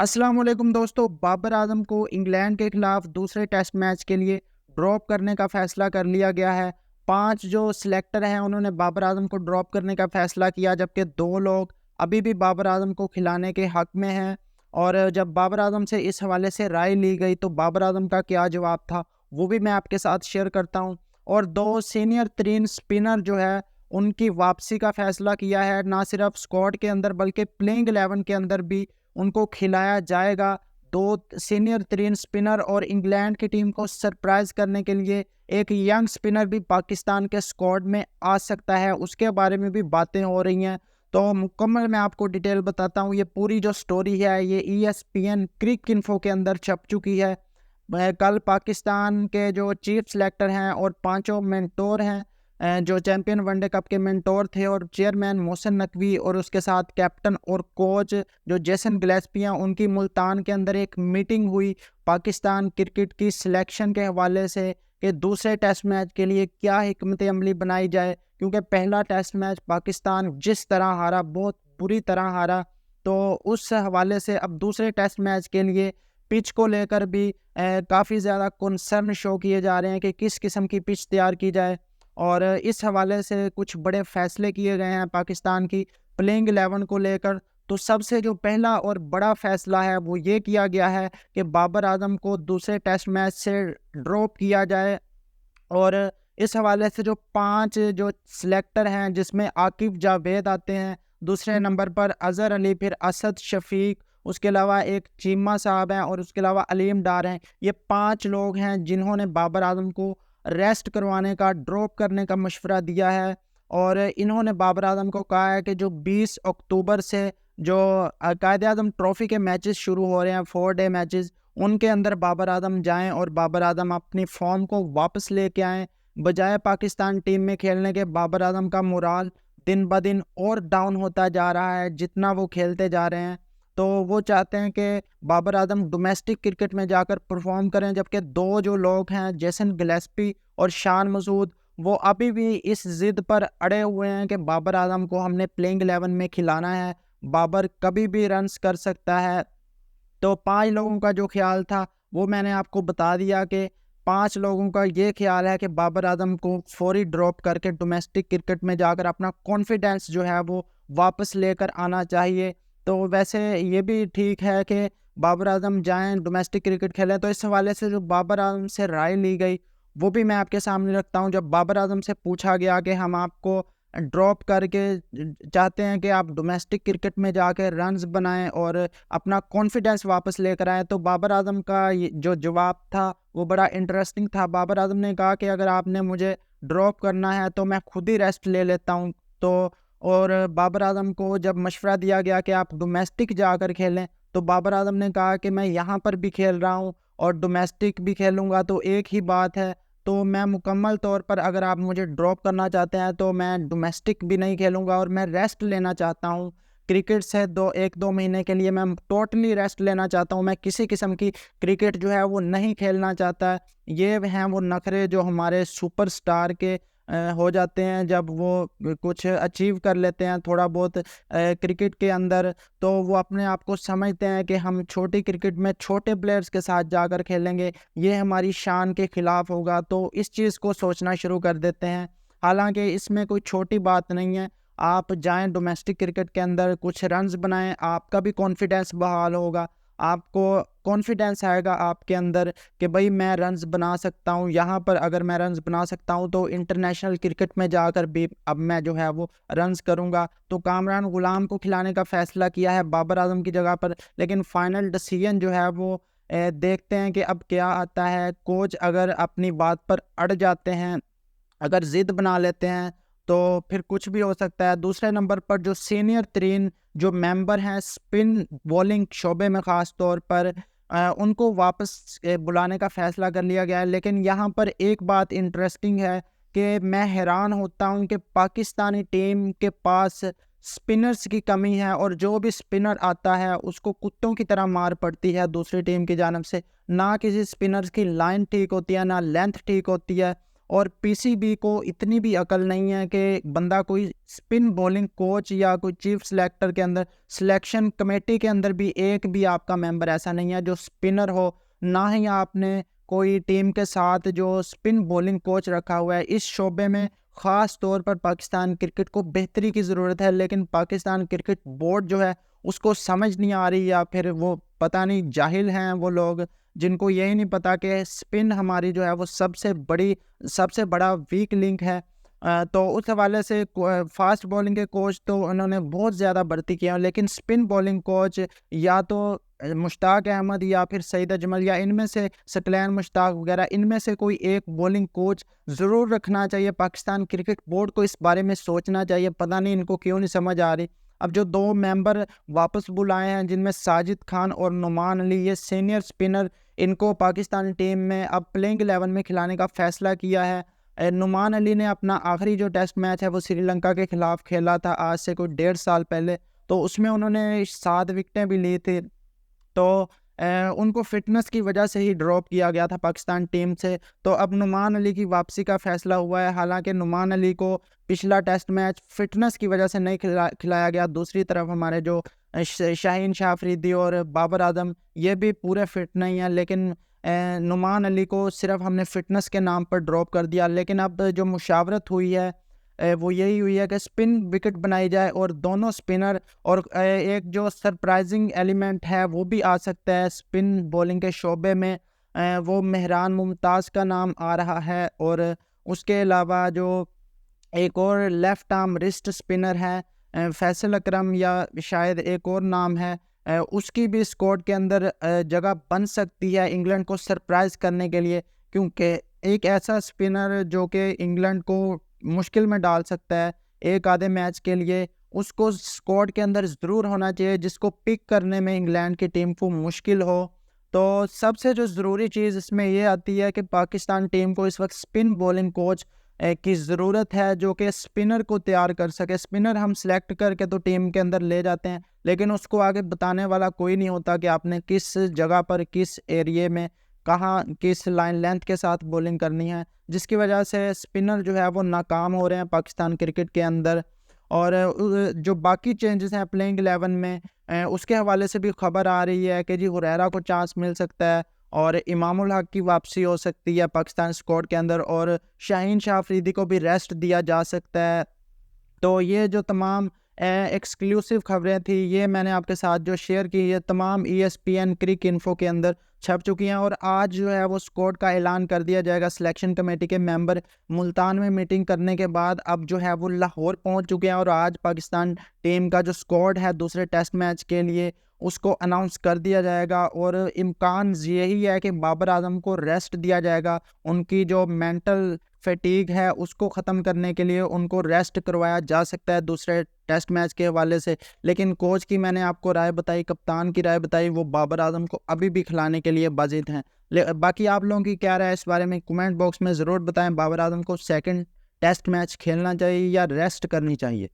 अस्सलाम वालेकुम दोस्तों। बाबर आजम को इंग्लैंड के खिलाफ दूसरे टेस्ट मैच के लिए ड्रॉप करने का फैसला कर लिया गया है। 5 जो सिलेक्टर हैं उन्होंने बाबर आजम को ड्रॉप करने का फैसला किया, जबकि 2 लोग अभी भी बाबर आजम को खिलाने के हक में हैं। और जब बाबर आजम से इस हवाले से राय ली गई तो बाबर आजम का क्या जवाब था वो भी मैं आपके साथ शेयर करता हूं। और 2 सीनियर तरीन स्पिनर जो है उनकी वापसी का फैसला किया है, ना सिर्फ स्क्वाड के अंदर बल्कि प्लेइंग 11 के अंदर भी उनको खिलाया जाएगा। 2 सीनियर तरीन स्पिनर और इंग्लैंड की टीम को सरप्राइज करने के लिए एक यंग स्पिनर भी पाकिस्तान के स्क्वाड में आ सकता है, उसके बारे में भी बातें हो रही हैं। तो मुकम्मल मैं आपको डिटेल बताता हूँ। ये पूरी जो स्टोरी है ये ESPN क्रिक इन्फो के अंदर छप चुकी है। कल पाकिस्तान के जो चीफ सेलेक्टर हैं और 5 मेंटोर हैं, जो चैंपियन वनडे कप के मेंटोर थे, और चेयरमैन मोहसिन नकवी और उसके साथ कैप्टन और कोच जो जेसन गिलेस्पी हैं, उनकी मुल्तान के अंदर एक मीटिंग हुई पाकिस्तान क्रिकेट की सिलेक्शन के हवाले से कि दूसरे टेस्ट मैच के लिए क्या हिकमत अमली बनाई जाए। क्योंकि पहला टेस्ट मैच पाकिस्तान जिस तरह हारा, बहुत बुरी तरह हारा, तो उस हवाले से अब दूसरे टेस्ट मैच के लिए पिच को लेकर भी काफ़ी ज़्यादा कंसर्न शो किए जा रहे हैं कि किस किस्म की पिच तैयार की जाए। और इस हवाले से कुछ बड़े फैसले किए गए हैं पाकिस्तान की प्लेइंग 11 को लेकर। तो सबसे जो पहला और बड़ा फैसला है वो ये किया गया है कि बाबर आजम को दूसरे टेस्ट मैच से ड्रॉप किया जाए। और इस हवाले से जो 5 जो सिलेक्टर हैं, जिसमें आकिब जावेद आते हैं, दूसरे नंबर पर अजहर अली, फिर असद शफीक, उसके अलावा एक चीमा साहब हैं और उसके अलावा अलीम डार हैं। ये 5 लोग हैं जिन्होंने बाबर आजम को रेस्ट करवाने का, ड्रॉप करने का मशवरा दिया है। और इन्होंने बाबर आजम को कहा है कि जो 20 अक्टूबर से जो कायद आजम ट्रॉफी के मैचेस शुरू हो रहे हैं, 4 डे मैचेस, उनके अंदर बाबर आजम जाएं और बाबर आजम अपनी फॉर्म को वापस लेके आएँ। बजाय पाकिस्तान टीम में खेलने के बाबर आजम का मोराल दिन ब दिन और डाउन होता जा रहा है जितना वो खेलते जा रहे हैं। तो वो चाहते हैं कि बाबर आजम डोमेस्टिक क्रिकेट में जाकर परफॉर्म करें, जबकि 2 जो लोग हैं जेसन गिलेस्पी और शान मसूद, वो अभी भी इस जिद पर अड़े हुए हैं कि बाबर आजम को हमने प्लेइंग 11 में खिलाना है, बाबर कभी भी रन्स कर सकता है। तो 5 लोगों का जो ख्याल था वो मैंने आपको बता दिया कि 5 लोगों का ये ख्याल है कि बाबर आजम को फौरी ड्रॉप करके डोमेस्टिक क्रिकेट में जाकर अपना कॉन्फिडेंस जो है वो वापस लेकर आना चाहिए। तो वैसे ये भी ठीक है कि बाबर आजम जाएं डोमेस्टिक क्रिकेट खेलें। तो इस हवाले से जो बाबर आजम से राय ली गई वो भी मैं आपके सामने रखता हूं। जब बाबर आजम से पूछा गया कि हम आपको ड्रॉप करके चाहते हैं कि आप डोमेस्टिक क्रिकेट में जाकर रन्स बनाएं और अपना कॉन्फिडेंस वापस लेकर आए, तो बाबर आजम का जो जवाब था वो बड़ा इंटरेस्टिंग था। बाबर आजम ने कहा कि अगर आपने मुझे ड्रॉप करना है तो मैं खुद ही रेस्ट ले लेता हूं। तो और बाबर आजम को जब मशवरा दिया गया कि आप डोमेस्टिक जाकर खेलें, तो बाबर आजम ने कहा कि मैं यहाँ पर भी खेल रहा हूँ और डोमेस्टिक भी खेलूँगा, तो एक ही बात है। तो मैं मुकम्मल तौर पर, अगर आप मुझे ड्रॉप करना चाहते हैं तो मैं डोमेस्टिक भी नहीं खेलूँगा और मैं रेस्ट लेना चाहता हूँ क्रिकेट से। 1-2 महीने के लिए मैं टोटली रेस्ट लेना चाहता हूँ। मैं किसी किस्म की क्रिकेट जो है वो नहीं खेलना चाहता। ये हैं वो नखरे जो हमारे सुपरस्टार के हो जाते हैं जब वो कुछ अचीव कर लेते हैं थोड़ा बहुत क्रिकेट के अंदर। तो वो अपने आप को समझते हैं कि हम छोटी क्रिकेट में छोटे प्लेयर्स के साथ जाकर खेलेंगे, ये हमारी शान के खिलाफ होगा, तो इस चीज़ को सोचना शुरू कर देते हैं। हालांकि इसमें कोई छोटी बात नहीं है। आप जाएं डोमेस्टिक क्रिकेट के अंदर, कुछ रन्स बनाएं, आपका भी कॉन्फिडेंस बहाल होगा, आपको कॉन्फिडेंस आएगा आपके अंदर कि भाई मैं रन्स बना सकता हूँ। यहाँ पर अगर मैं रन्स बना सकता हूँ तो इंटरनेशनल क्रिकेट में जाकर भी अब मैं जो है वो रन्स करूँगा। तो कामरान गुलाम को खिलाने का फैसला किया है बाबर आजम की जगह पर, लेकिन फाइनल डिसीजन जो है वो देखते हैं कि अब क्या आता है। कोच अगर अपनी बात पर अड़ जाते हैं, अगर जिद बना लेते हैं, तो फिर कुछ भी हो सकता है। दूसरे नंबर पर जो सीनियर तरीन जो मेंबर हैं स्पिन बॉलिंग शोबे में ख़ास तौर पर, उनको वापस बुलाने का फ़ैसला कर लिया गया है। लेकिन यहाँ पर एक बात इंटरेस्टिंग है कि मैं हैरान होता हूँ कि पाकिस्तानी टीम के पास स्पिनर्स की कमी है, और जो भी स्पिनर आता है उसको कुत्तों की तरह मार पड़ती है दूसरी टीम की जानब से। ना किसी स्पिनर्स की लाइन ठीक होती है, ना लेंथ ठीक होती है। और पीसीबी को इतनी भी अकल नहीं है कि बंदा कोई स्पिन बॉलिंग कोच या कोई चीफ सिलेक्टर के अंदर सिलेक्शन कमेटी के अंदर भी एक भी आपका मेंबर ऐसा नहीं है जो स्पिनर हो, ना ही आपने कोई टीम के साथ जो स्पिन बॉलिंग कोच रखा हुआ है। इस शोबे में ख़ास तौर पर पाकिस्तान क्रिकेट को बेहतरी की ज़रूरत है, लेकिन पाकिस्तान क्रिकेट बोर्ड जो है उसको समझ नहीं आ रही, या फिर वो पता नहीं जाहिल हैं वो लोग जिनको यही नहीं पता कि स्पिन हमारी जो है वो सबसे बड़ा वीक लिंक है। तो उस हवाले से फास्ट बॉलिंग के कोच तो उन्होंने बहुत ज़्यादा भर्ती किया, लेकिन स्पिन बॉलिंग कोच या तो मुश्ताक अहमद या फिर सईद अजमल या इनमें से सकलैन मुश्ताक वगैरह इनमें से कोई एक बॉलिंग कोच ज़रूर रखना चाहिए। पाकिस्तान क्रिकेट बोर्ड को इस बारे में सोचना चाहिए, पता नहीं इनको क्यों नहीं समझ आ रही। अब जो 2 मेंबर वापस बुलाए हैं जिनमें साजिद खान और नुमान अली, ये सीनियर स्पिनर, इनको पाकिस्तान टीम में अब प्लेइंग 11 में खिलाने का फैसला किया है। नुमान अली ने अपना आखिरी जो टेस्ट मैच है वो श्रीलंका के खिलाफ खेला था आज से कोई 1.5 साल पहले, तो उसमें उन्होंने 7 विकेटें भी ली थी। तो उनको फिटनेस की वजह से ही ड्रॉप किया गया था पाकिस्तान टीम से। तो अब नुमान अली की वापसी का फैसला हुआ है। हालांकि नुमान अली को पिछला टेस्ट मैच फिटनेस की वजह से नहीं खिलाया गया। दूसरी तरफ हमारे जो शाहीन शाह अफरीदी और बाबर आजम ये भी पूरे फिट नहीं है, लेकिन नुमान अली को सिर्फ हमने फिटनेस के नाम पर ड्रॉप कर दिया। लेकिन अब जो मुशावरत हुई है वो यही हुई है कि स्पिन विकेट बनाई जाए और दोनों स्पिनर, और एक जो सरप्राइजिंग एलिमेंट है वो भी आ सकता है स्पिन बॉलिंग के शोबे में, वो मेहरान मुमताज़ का नाम आ रहा है। और उसके अलावा जो एक और लेफ़्ट आर्म रिस्ट स्पिनर है फैसल अकरम या शायद एक और नाम है, उसकी भी स्क्वाड के अंदर जगह बन सकती है इंग्लैंड को सरप्राइज़ करने के लिए, क्योंकि एक ऐसा स्पिनर जो कि इंग्लैंड को मुश्किल में डाल सकता है एक आधे मैच के लिए, उसको स्क्वाड के अंदर ज़रूर होना चाहिए जिसको पिक करने में इंग्लैंड की टीम को मुश्किल हो। तो सबसे जो ज़रूरी चीज़ इसमें ये आती है कि पाकिस्तान टीम को इस वक्त स्पिन बॉलिंग कोच की ज़रूरत है जो कि स्पिनर को तैयार कर सके। स्पिनर हम सेलेक्ट करके तो टीम के अंदर ले जाते हैं, लेकिन उसको आगे बताने वाला कोई नहीं होता कि आपने किस जगह पर, किस एरिए में, कहाँ, किस लाइन लेंथ के साथ बॉलिंग करनी है, जिसकी वजह से स्पिनर जो है वो नाकाम हो रहे हैं पाकिस्तान क्रिकेट के अंदर। और जो बाकी चेंजेस हैं प्लेइंग 11 में, उसके हवाले से भी खबर आ रही है कि जी हुरैरा को चांस मिल सकता है और इमामुल हक की वापसी हो सकती है पाकिस्तान स्क्वाड के अंदर, और शाहीन शाह अफरीदी को भी रेस्ट दिया जा सकता है। तो ये जो तमाम एक्सक्लूसिव खबरें थी ये मैंने आपके साथ जो शेयर की, ये तमाम ESPN क्रिक इन्फो के अंदर छप चुकी हैं। और आज जो है वो स्क्वाड का ऐलान कर दिया जाएगा। सिलेक्शन कमेटी के मेंबर मुल्तान में मीटिंग करने के बाद अब जो है वो लाहौर पहुंच चुके हैं, और आज पाकिस्तान टीम का जो स्क्वाड है दूसरे टेस्ट मैच के लिए उसको अनाउंस कर दिया जाएगा। और इम्कान यही है कि बाबर आजम को रेस्ट दिया जाएगा, उनकी जो मेंटल फटीग है उसको ख़त्म करने के लिए उनको रेस्ट करवाया जा सकता है दूसरे टेस्ट मैच के हवाले से। लेकिन कोच की मैंने आपको राय बताई, कप्तान की राय बताई, वो बाबर आजम को अभी भी खिलाने के लिए बाजिद हैं। बाकी आप लोगों की क्या राय है इस बारे में कमेंट बॉक्स में ज़रूर बताएं। बाबर आजम को सेकंड टेस्ट मैच खेलना चाहिए या रेस्ट करनी चाहिए?